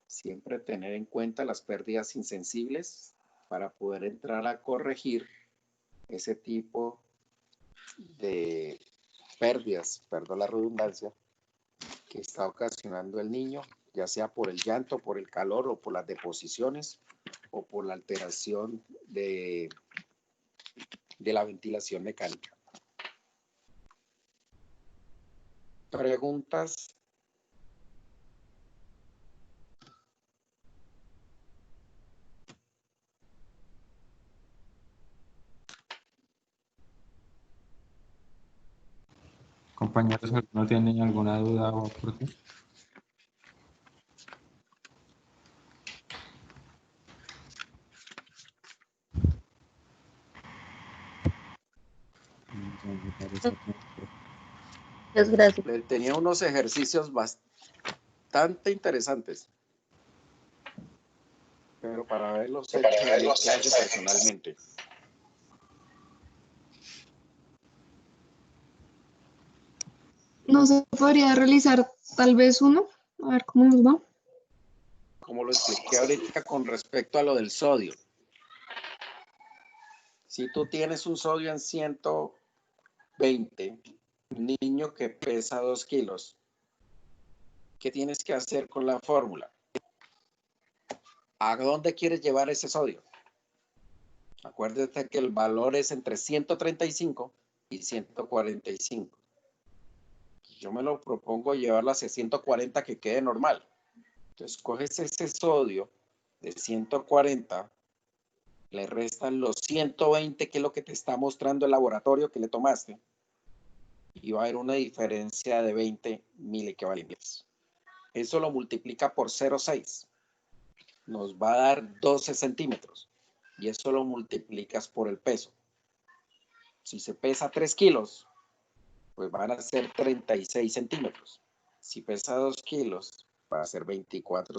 Siempre tener en cuenta las pérdidas insensibles para poder entrar a corregir ese tipo de pérdidas, perdón la redundancia, que está ocasionando el niño, ya sea por el llanto, por el calor o por las deposiciones o por la alteración de la ventilación mecánica. ¿Preguntas? Compañeros, ¿alguno tiene alguna duda o aporte? Me parece que- Muchas gracias. Tenía unos ejercicios bastante interesantes, pero para verlos hechos en mi clase personalmente. ¿No se podría realizar tal vez uno? A ver cómo nos va. Como lo expliqué ahorita con respecto a lo del sodio. Si tú tienes un sodio en 120, un niño que pesa 2 kilos, ¿qué tienes que hacer con la fórmula? ¿A dónde quieres llevar ese sodio? Acuérdate que el valor es entre 135 y 145. Yo me lo propongo llevarlo hacia 140 que quede normal. Entonces coges ese sodio de 140, le restan los 120 que es lo que te está mostrando el laboratorio que le tomaste y va a haber una diferencia de 20 milequivalentes. Eso lo multiplica por 0,6. Nos va a dar 12 centímetros y eso lo multiplicas por el peso. Si se pesa 3 kilos, pues van a ser 36 centímetros. Si pesa 2 kilos, va a ser 24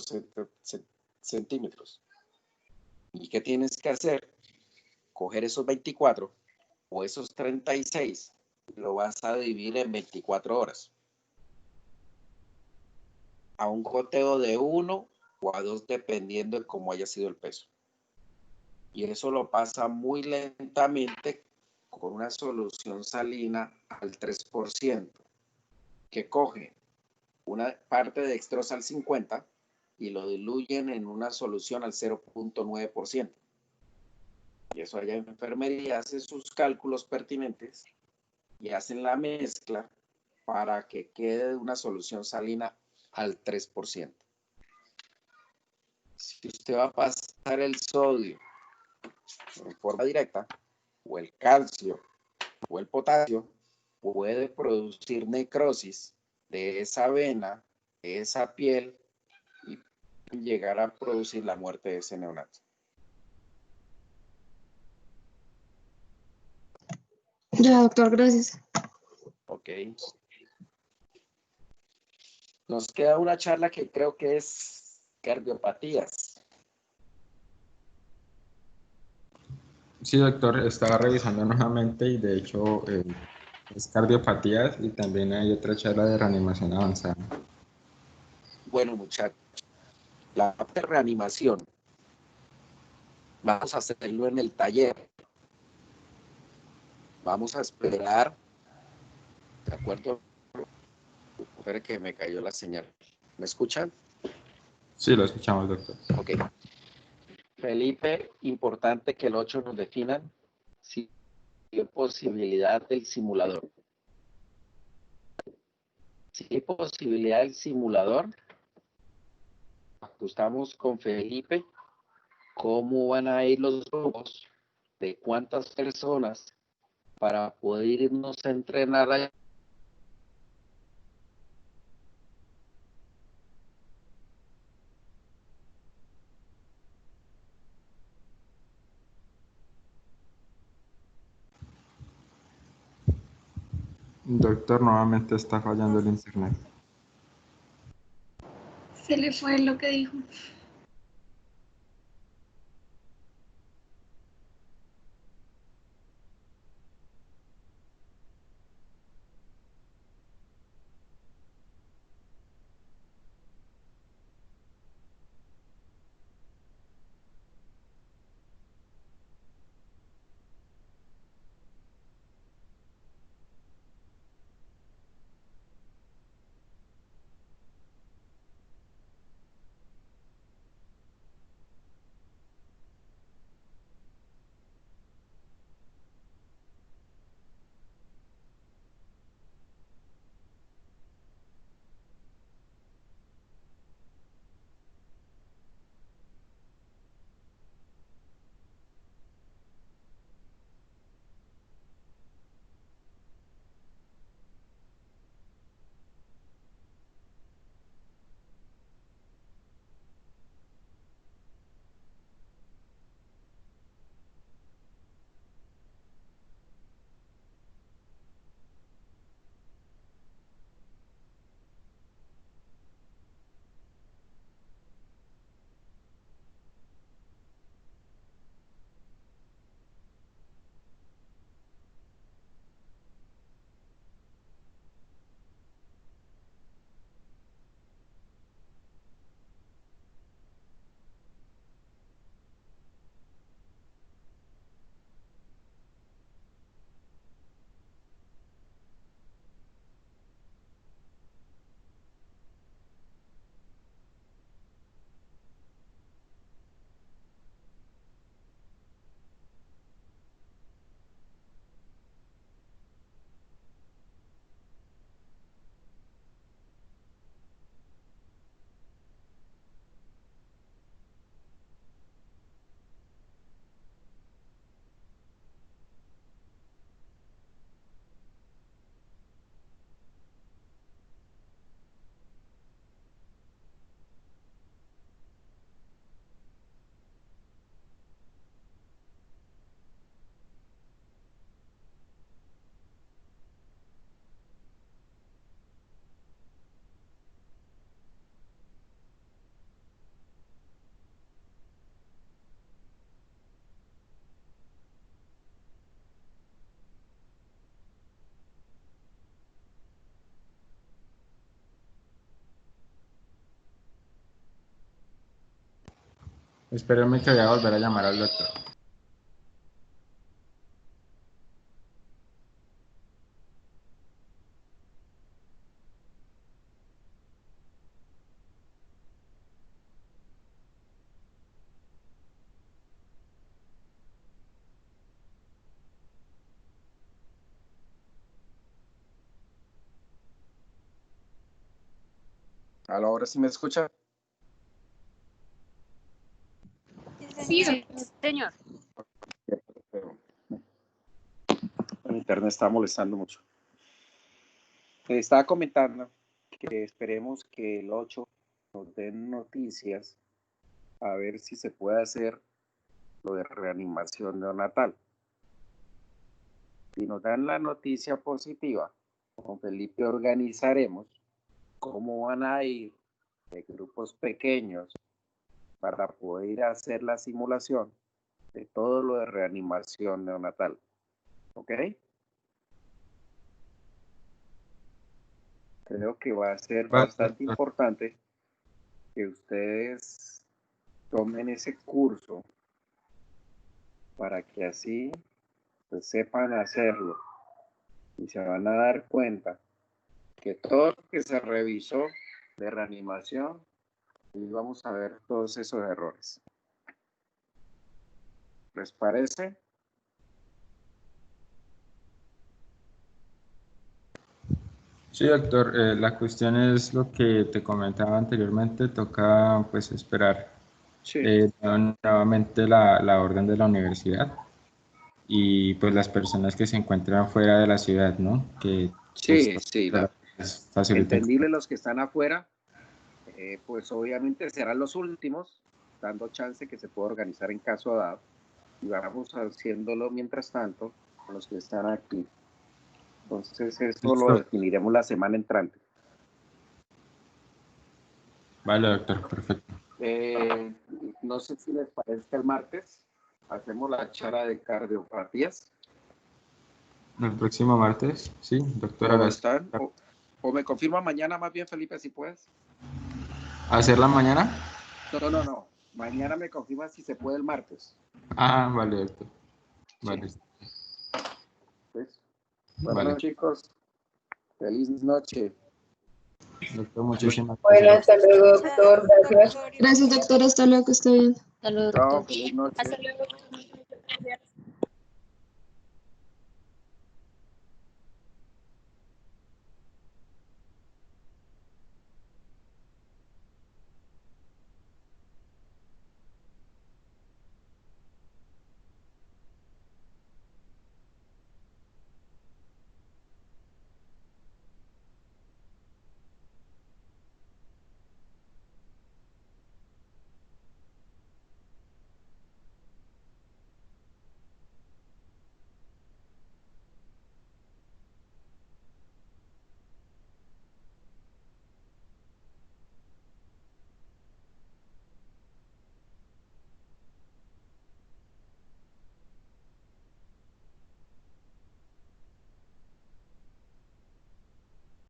centímetros. ¿Y qué tienes que hacer? Coger esos 24 o esos 36, lo vas a dividir en 24 horas. A un goteo de 1 o a 2, dependiendo de cómo haya sido el peso. Y eso lo pasa muy lentamente con una solución salina al 3%, que coge una parte de dextrosa al 50 y lo diluyen en una solución al 0,9%. Y eso allá en enfermería hace sus cálculos pertinentes y hacen la mezcla para que quede una solución salina al 3%. Si usted va a pasar el sodio en forma directa, o el calcio, o el potasio, puede producir necrosis de esa vena, de esa piel, y llegar a producir la muerte de ese neonato. Ya, doctor, gracias. Ok. Nos queda una charla que creo que es cardiopatías. Sí, doctor, estaba revisando nuevamente y de hecho es cardiopatías y también hay otra charla de reanimación avanzada. Bueno, muchachos, la reanimación vamos a hacerlo en el taller. Vamos a esperar, ¿de acuerdo? Espera que me cayó la señal. ¿Me escuchan? Sí, lo escuchamos, doctor. Ok. Felipe, importante que el 8 nos definan si hay posibilidad del simulador. Si hay posibilidad del simulador, ajustamos con Felipe cómo van a ir los grupos, de cuántas personas para poder irnos a entrenar allá. Doctor, nuevamente está fallando el internet. Se le fue lo que dijo. Espérenme que voy a volver a llamar al doctor. Ahora sí me escucha. Sí, Señor. El internet está molestando mucho. Estaba comentando que esperemos que el 8 nos den noticias a ver si se puede hacer lo de reanimación neonatal. Si nos dan la noticia positiva, con Felipe organizaremos cómo van a ir de grupos pequeños para poder hacer la simulación de todo lo de reanimación neonatal. ¿Ok? Creo que va a ser bastante importante que ustedes tomen ese curso para que así pues, sepan hacerlo y se van a dar cuenta que todo lo que se revisó de reanimación y vamos a ver todos esos errores. ¿Les parece? Sí, doctor, la cuestión es lo que te comentaba anteriormente, toca pues esperar Sí. nuevamente la orden de la universidad y pues las personas que se encuentran fuera de la ciudad, ¿no? Que Sí, sí, faciliten. entendible los que están afuera, pues obviamente serán los últimos, dando chance que se pueda organizar en caso dado y vamos haciéndolo mientras tanto con los que están aquí. Entonces eso lo definiremos la semana entrante. Vale, doctor, perfecto. No sé si les parece que el martes hacemos la charla de cardiopatías. El próximo martes, sí, doctor. ¿Cómo están? O me confirma mañana más bien, Felipe, si puedes. ¿Hacerla mañana? No. Mañana me confirma si se puede el martes. Ah, vale, doctor. Vale. Sí. Pues, bueno, Vale. chicos, feliz noche. Doctor, muchísimas Bueno, gracias. hasta luego, doctor. Gracias. Gracias, doctor. Hasta luego, que esté bien. Hasta luego, Chao, doctor. feliz noche. hasta luego.